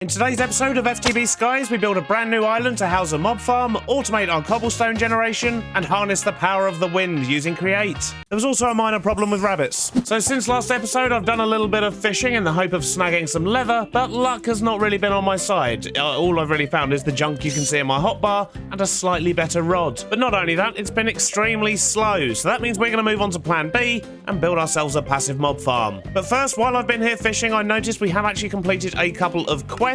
In today's episode of FTB Skies, we build a brand new island to house a mob farm, automate our cobblestone generation, and harness the power of the wind using Create. There was also a minor problem with rabbits. So since last episode, I've done a little bit of fishing in the hope of snagging some leather, but luck has not really been on my side. All I've really found is the junk you can see in my hotbar and a slightly better rod. But not only that, it's been extremely slow, so that means we're going to move on to plan B and build ourselves a passive mob farm. But first, while I've been here fishing, I noticed we have actually completed a couple of quests,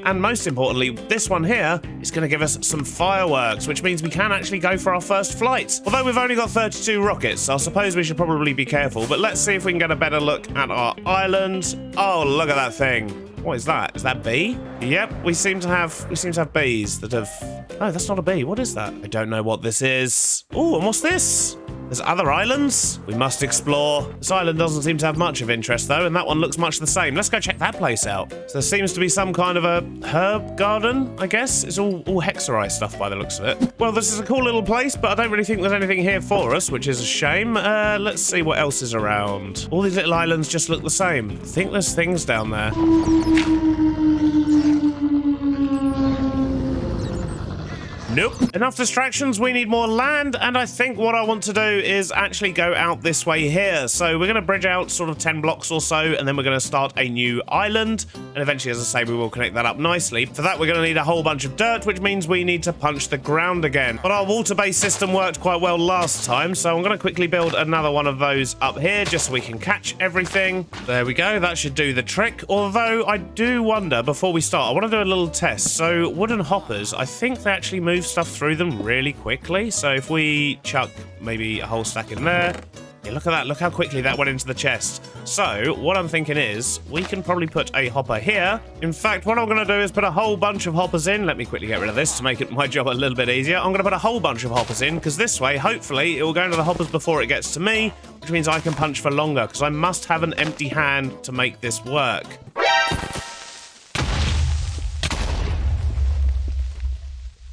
and most importantly, this one here is going to give us some fireworks, which means we can actually go for our first flight. Although we've only got 32 rockets, I suppose we should probably be careful, but let's see if we can get a better look at our island. Oh, look at that thing. What is that? Is that bee? Yep, we seem to have bees that have... Oh, that's not a bee. What is that? I don't know what this is. Oh, and what's this? There's other islands we must explore. This island doesn't seem to have much of interest though, and that one looks much the same. Let's go check that place out. So there seems to be some kind of a herb garden, I guess. It's all hexerite stuff by the looks of it. Well, this is a cool little place, but I don't really think there's anything here for us, which is a shame. Let's see what else is around. All these little islands just look the same. I think there's things down there. Nope. Enough distractions, we need more land, and I think what I want to do is actually go out this way here. So we're going to bridge out sort of 10 blocks or so, and then we're going to start a new island, and eventually, as I say, we will connect that up nicely. For that, we're going to need a whole bunch of dirt, which means we need to punch the ground again. But our water-based system worked quite well last time, so I'm going to quickly build another one of those up here, just so we can catch everything. There we go, that should do the trick. Although, I do wonder, before we start, I want to do a little test. So, wooden hoppers, I think they actually move stuff through them really quickly. So if we chuck maybe a whole stack in there, yeah, look at that, look how quickly that went into the chest. So what I'm thinking is we can probably put a hopper here. In fact, what I'm going to do is put a whole bunch of hoppers in. Let me quickly get rid of this to make my job a little bit easier. I'm going to put a whole bunch of hoppers in, because this way, hopefully, it will go into the hoppers before it gets to me, which means I can punch for longer, because I must have an empty hand to make this work.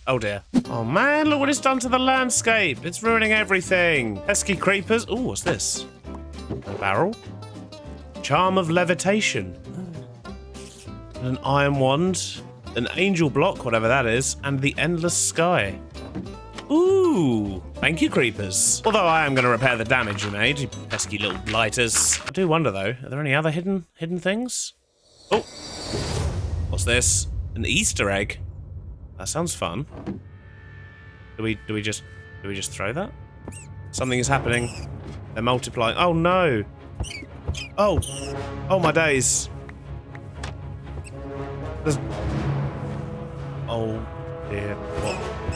Oh dear. Oh man, look what it's done to the landscape. It's ruining everything. Pesky creepers. Oh, what's this? A barrel. Charm of levitation. An iron wand. An angel block, whatever that is. And the endless sky. Ooh. Thank you, creepers. Although I am going to repair the damage you made, you pesky little blighters. I do wonder though, are there any other hidden things? Oh. What's this? An Easter egg. That sounds fun. Do we just throw that? Something is happening. They're multiplying. Oh no! Oh my days! There's... Oh dear!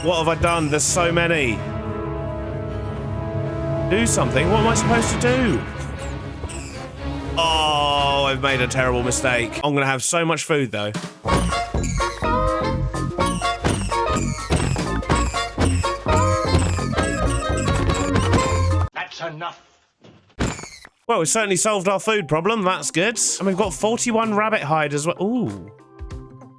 What have I done? There's so many. Do something. What am I supposed to do? Oh, I've made a terrible mistake. I'm gonna have so much food though. Enough. Well, we certainly solved our food problem. That's good. And we've got 41 rabbit hide as well.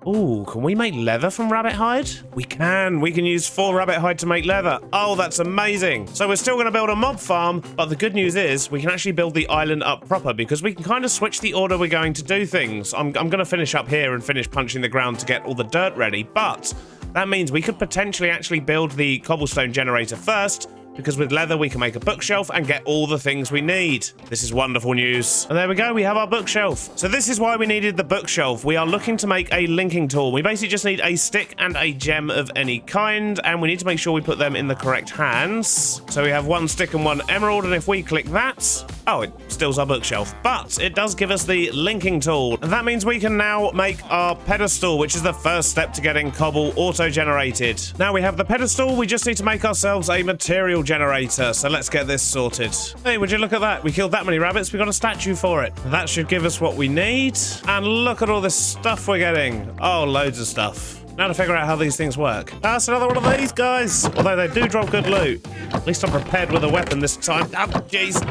Ooh, can we make leather from rabbit hide? We can use 4 rabbit hide to make leather. Oh, that's amazing. So we're still going to build a mob farm, but the good news is we can actually build the island up proper, because we can kind of switch the order we're going to do things. I'm going to finish up here and finish punching the ground to get all the dirt ready, but that means we could potentially actually build the cobblestone generator first, because with leather we can make a bookshelf and get all the things we need. This is wonderful news. And there we go, we have our bookshelf. So this is why we needed the bookshelf. We are looking to make a linking tool. We basically just need a stick and a gem of any kind, and we need to make sure we put them in the correct hands. So we have 1 stick and 1 emerald, and if we click that, oh, it stills our bookshelf. But it does give us the linking tool. And that means we can now make our pedestal, which is the first step to getting cobble auto-generated. Now we have the pedestal, we just need to make ourselves a material generator, so let's get this sorted. Hey, would you look at that? We killed that many rabbits, we got a statue for it. That should give us what we need. And look at all this stuff we're getting. Oh, loads of stuff. Now to figure out how these things work. That's another one of these guys. Although they do drop good loot. At least I'm prepared with a weapon this time. Oh, jeez.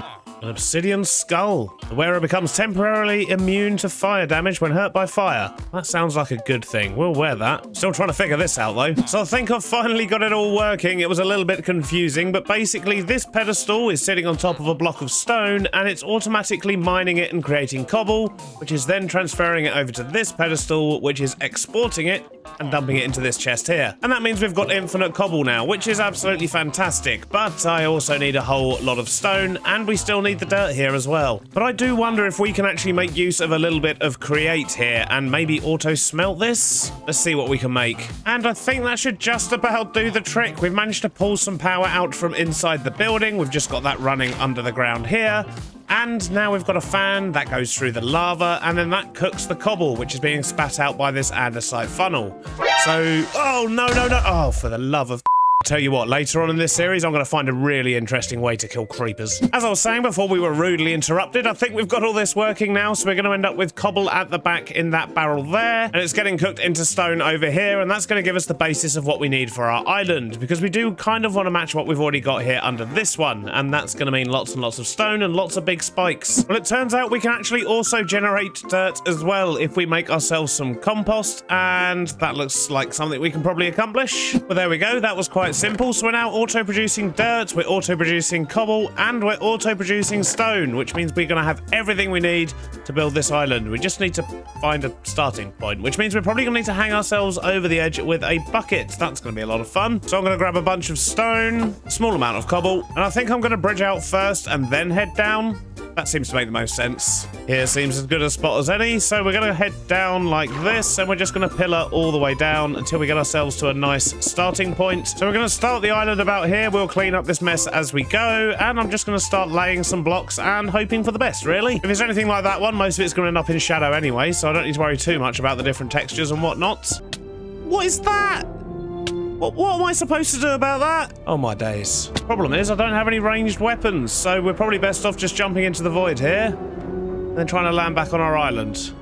An obsidian skull. The wearer becomes temporarily immune to fire damage when hurt by fire. That sounds like a good thing. We'll wear that. Still trying to figure this out though. So I think I've finally got it all working. It was a little bit confusing, but basically this pedestal is sitting on top of a block of stone and it's automatically mining it and creating cobble, which is then transferring it over to this pedestal, which is exporting it and dumping it into this chest here. And that means we've got infinite cobble now, which is absolutely fantastic. But I also need a whole lot of stone, and we still need the dirt here as well. But I do wonder if we can actually make use of a little bit of create here and maybe auto smelt this. Let's see what we can make. And I think that should just about do the trick. We've managed to pull some power out from inside the building. We've just got that running under the ground here. And now we've got a fan that goes through the lava, and then that cooks the cobble, which is being spat out by this andesite funnel. So, oh, no. Oh, for the love of... Tell you what, later on in this series, I'm going to find a really interesting way to kill creepers. As I was saying before we were rudely interrupted, I think we've got all this working now, so we're going to end up with cobble at the back in that barrel there, and it's getting cooked into stone over here, and that's going to give us the basis of what we need for our island, because we do kind of want to match what we've already got here under this one, and that's going to mean lots and lots of stone and lots of big spikes. Well, it turns out we can actually also generate dirt as well if we make ourselves some compost, and that looks like something we can probably accomplish. Well, there we go. That was quite simple. So we're now auto-producing dirt, we're auto-producing cobble, and we're auto-producing stone, which means we're going to have everything we need to build this island. We just need to find a starting point, which means we're probably going to need to hang ourselves over the edge with a bucket. That's going to be a lot of fun. So I'm going to grab a bunch of stone, a small amount of cobble, and I think I'm going to bridge out first and then head down. That seems to make the most sense. Here seems as good a spot as any, so we're going to head down like this, and we're just going to pillar all the way down until we get ourselves to a nice starting point. So we're going to start the island about here. We'll clean up this mess as we go, and I'm just going to start laying some blocks and hoping for the best, really. If it's anything like that one, most of it's going to end up in shadow anyway, so I don't need to worry too much about the different textures and whatnot. What is that? What am I supposed to do about that? Oh my days. Problem is, I don't have any ranged weapons, so we're probably best off just jumping into the void here and then trying to land back on our island.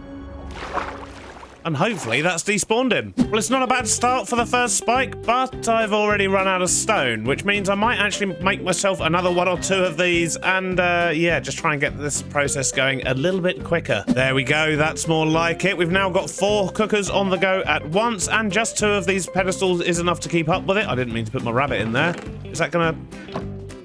And hopefully that's despawned him. Well, it's not a bad start for the first spike, but I've already run out of stone, which means I might actually make myself another one or two of these and, yeah, just try and get this process going a little bit quicker. There we go. That's more like it. We've now got 4 cookers on the go at once, and just 2 of these pedestals is enough to keep up with it. I didn't mean to put my rabbit in there. Is that gonna...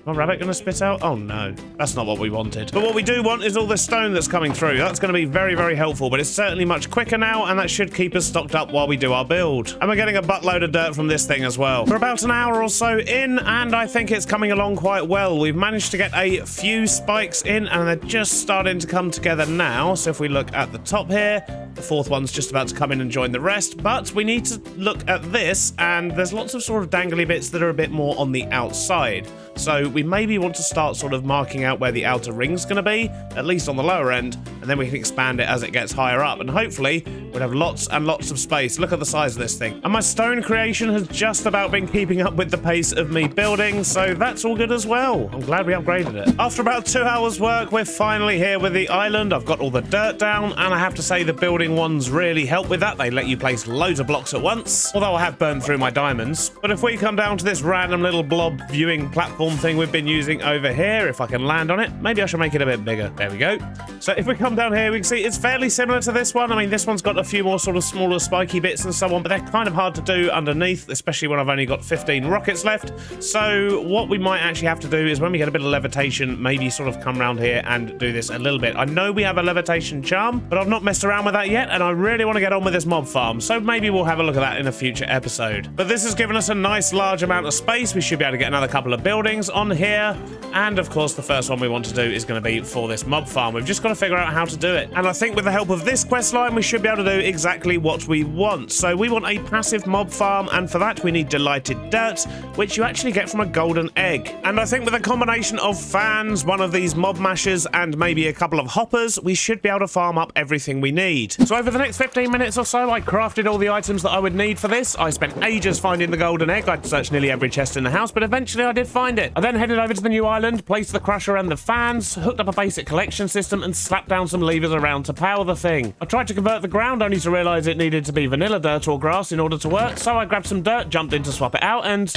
My rabbit going to spit out? Oh no, that's not what we wanted. But what we do want is all this stone that's coming through. That's going to be very, very helpful, but it's certainly much quicker now, and that should keep us stocked up while we do our build. And we're getting a buttload of dirt from this thing as well. We're about an hour or so in, and I think it's coming along quite well. We've managed to get a few spikes in, and they're just starting to come together now. So if we look at the top here, the 4th one's just about to come in and join the rest, but we need to look at this, and there's lots of sort of dangly bits that are a bit more on the outside. So we maybe want to start sort of marking out where the outer ring's going to be, at least on the lower end, and then we can expand it as it gets higher up, and hopefully we'll have lots and lots of space. Look at the size of this thing. And my stone creation has just about been keeping up with the pace of me building, so that's all good as well. I'm glad we upgraded it. After about 2 hours work, we're finally here with the island. I've got all the dirt down, and I have to say the building ones really help with that. They let you place loads of blocks at once, although I have burned through my diamonds. But if we come down to this random little blob viewing platform thing we've been using over here, if I can land on it, maybe I should make it a bit bigger. There we go. So if we come down here, we can see it's fairly similar to this one. I mean, this one's got a few more sort of smaller spiky bits and so on, but they're kind of hard to do underneath, especially when I've only got 15 rockets left. So what we might actually have to do is when we get a bit of levitation, maybe sort of come around here and do this a little bit. I know we have a levitation charm, but I've not messed around with that yet, and I really want to get on with this mob farm, so maybe we'll have a look at that in a future episode. But this has given us a nice large amount of space. We should be able to get another couple of buildings on here, and of course the first one we want to do is going to be for this mob farm. We've just got to figure out how to do it, and I think with the help of this quest line we should be able to do exactly what we want. So we want a passive mob farm, and for that we need delighted dirt, which you actually get from a golden egg. And I think with a combination of fans, one of these mob mashers, and maybe a couple of hoppers, we should be able to farm up everything we need. So over the next 15 minutes or so I crafted all the items that I would need for this. I spent ages finding the golden egg. I'd searched nearly every chest in the house, but eventually I did find it. I then headed over to the new island, placed the crusher and the fans, hooked up a basic collection system, and slapped down some levers around to power the thing. I tried to convert the ground only to realise it needed to be vanilla dirt or grass in order to work, so I grabbed some dirt, jumped in to swap it out, and...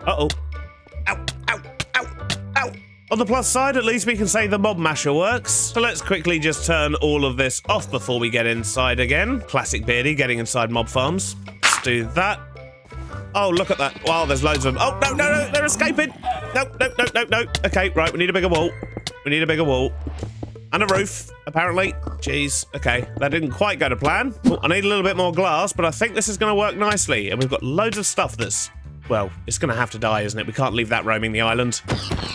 Uh-oh. Ow, ow, ow, ow. On the plus side, at least we can say the mob masher works. So let's quickly just turn all of this off before we get inside again. Classic Beardy getting inside mob farms. Let's do that. Oh, look at that. Wow, there's loads of them. Oh, no, they're escaping. No. Okay, right, we need a bigger wall. We need a bigger wall. And a roof, apparently. Jeez, okay, that didn't quite go to plan. Oh, I need a little bit more glass, but I think this is going to work nicely. And we've got loads of stuff that's, well, it's going to have to die, isn't it? We can't leave that roaming the island.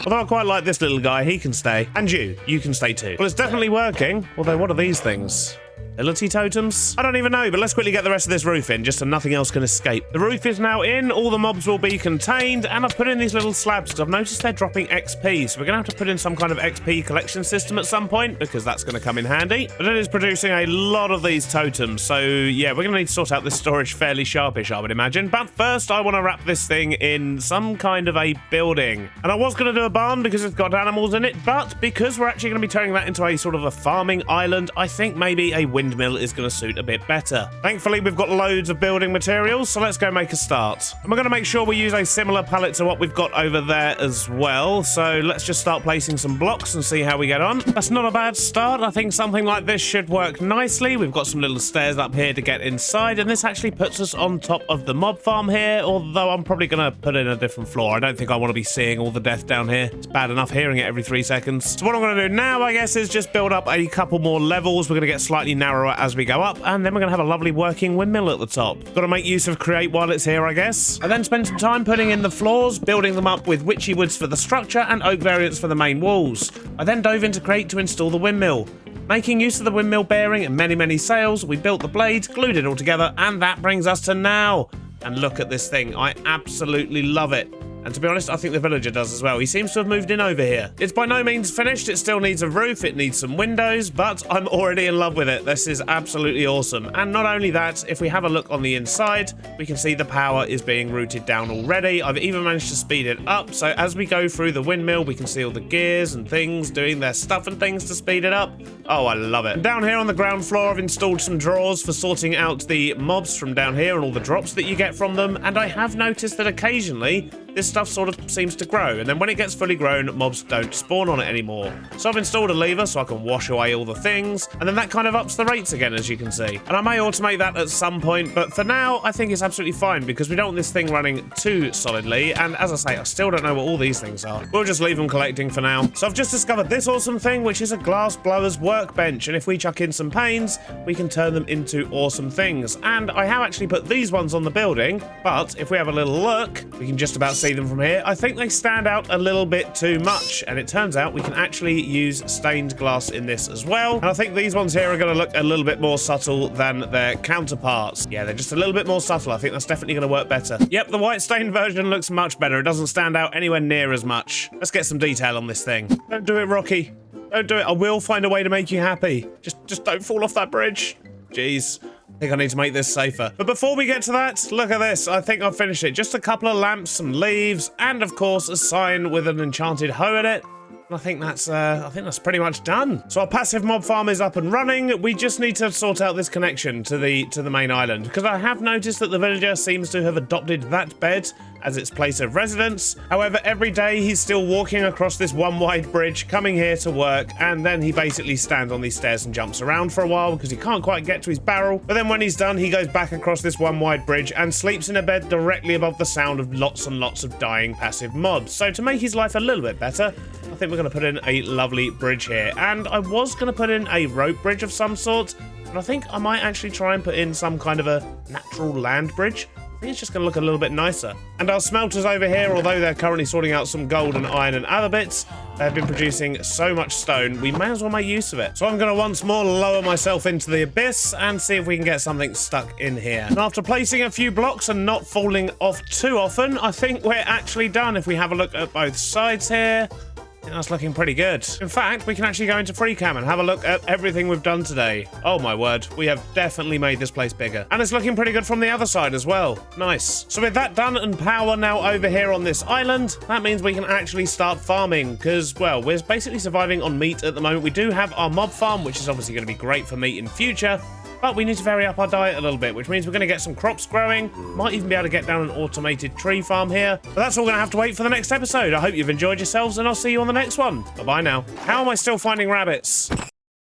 Although I quite like this little guy, he can stay. And you can stay too. Well, it's definitely working. Although, what are these things? Ability totems? I don't even know, but let's quickly get the rest of this roof in, just so nothing else can escape. The roof is now in, all the mobs will be contained, and I've put in these little slabs because I've noticed they're dropping XP, so we're going to have to put in some kind of XP collection system at some point, because that's going to come in handy. But it is producing a lot of these totems, so yeah, we're going to need to sort out this storage fairly sharpish, I would imagine. But first, I want to wrap this thing in some kind of a building. And I was going to do a barn because it's got animals in it, but because we're actually going to be turning that into a sort of a farming island, I think maybe a windmill is going to suit a bit better. Thankfully, we've got loads of building materials, so let's go make a start. And we're going to make sure we use a similar palette to what we've got over there as well. So let's just start placing some blocks and see how we get on. That's not a bad start. I think something like this should work nicely. We've got some little stairs up here to get inside, and this actually puts us on top of the mob farm here, although I'm probably going to put in a different floor. I don't think I want to be seeing all the death down here. It's bad enough hearing it every 3 seconds. So what I'm going to do now, I guess, is just build up a couple more levels. We're going to get slightly narrower as we go up, and then we're going to have a lovely working windmill at the top. Got to make use of create while it's here, I guess. I then spend some time putting in the floors, building them up with witchy woods for the structure and oak variants for the main walls. I then dove into create to install the windmill. Making use of the windmill bearing and many sails, we built the blades, glued it all together, and that brings us to now. And look at this thing. I absolutely love it. And to be honest, I think the villager does as well. He seems to have moved in over here. It's by no means finished. It still needs a roof. It needs some windows, but I'm already in love with it. This is absolutely awesome. And not only that, if we have a look on the inside, we can see the power is being routed down already. I've even managed to speed it up. So as we go through the windmill, we can see all the gears and things doing their stuff and things to speed it up. Oh, I love it. And down here on the ground floor, I've installed some drawers for sorting out the mobs from down here and all the drops that you get from them. And I have noticed that occasionally this stuff sort of seems to grow, and then when it gets fully grown, mobs don't spawn on it anymore. So I've installed a lever so I can wash away all the things, and then that kind of ups the rates again, as you can see. And I may automate that at some point, but for now, I think it's absolutely fine because we don't want this thing running too solidly, and as I say, I still don't know what all these things are. We'll just leave them collecting for now. So I've just discovered this awesome thing, which is a glass blower's workbench, and if we chuck in some panes, we can turn them into awesome things. And I have actually put these ones on the building, but if we have a little look, we can just about see them from here. I think they stand out a little bit too much, and it turns out we can actually use stained glass in this as well. And I think these ones here are going to look a little bit more subtle than their counterparts. Yeah, they're just a little bit more subtle. I think that's definitely going to work better. Yep, the white stained version looks much better. It doesn't stand out anywhere near as much. Let's get some detail on this thing. Don't do it, Rocky. Don't do it. I will find a way to make you happy. Just don't fall off that bridge. Jeez. I think I need to make this safer. But before we get to that, look at this. I think I've finished it. Just a couple of lamps, some leaves, and of course a sign with an enchanted hoe in it. I think that's pretty much done. So our passive mob farm is up and running. We just need to sort out this connection to the main island, because I have noticed that the villager seems to have adopted that bed as its place of residence. However, every day he's still walking across this one wide bridge, coming here to work, and then he basically stands on these stairs and jumps around for a while because he can't quite get to his barrel. But then when he's done, he goes back across this one wide bridge and sleeps in a bed directly above the sound of lots and lots of dying passive mobs. So to make his life a little bit better, I think we're going to put in a lovely bridge here. And I was going to put in a rope bridge of some sort, but I think I might actually try and put in some kind of a natural land bridge. I think it's just going to look a little bit nicer. And our smelters over here, although they're currently sorting out some gold and iron and other bits, they've been producing so much stone, we may as well make use of it. So I'm going to once more lower myself into the abyss and see if we can get something stuck in here. And after placing a few blocks and not falling off too often, I think we're actually done. If we have a look at both sides here, I think that's looking pretty good. In fact, we can actually go into free cam and have a look at everything we've done today. Oh my word, we have definitely made this place bigger. And it's looking pretty good from the other side as well. Nice. So with that done and power now over here on this island, that means we can actually start farming because, well, we're basically surviving on meat at the moment. We do have our mob farm, which is obviously going to be great for meat in future. But we need to vary up our diet a little bit, which means we're going to get some crops growing. Might even be able to get down an automated tree farm here. But that's all going to have to wait for the next episode. I hope you've enjoyed yourselves, and I'll see you on the next one. Bye-bye now. How am I still finding rabbits?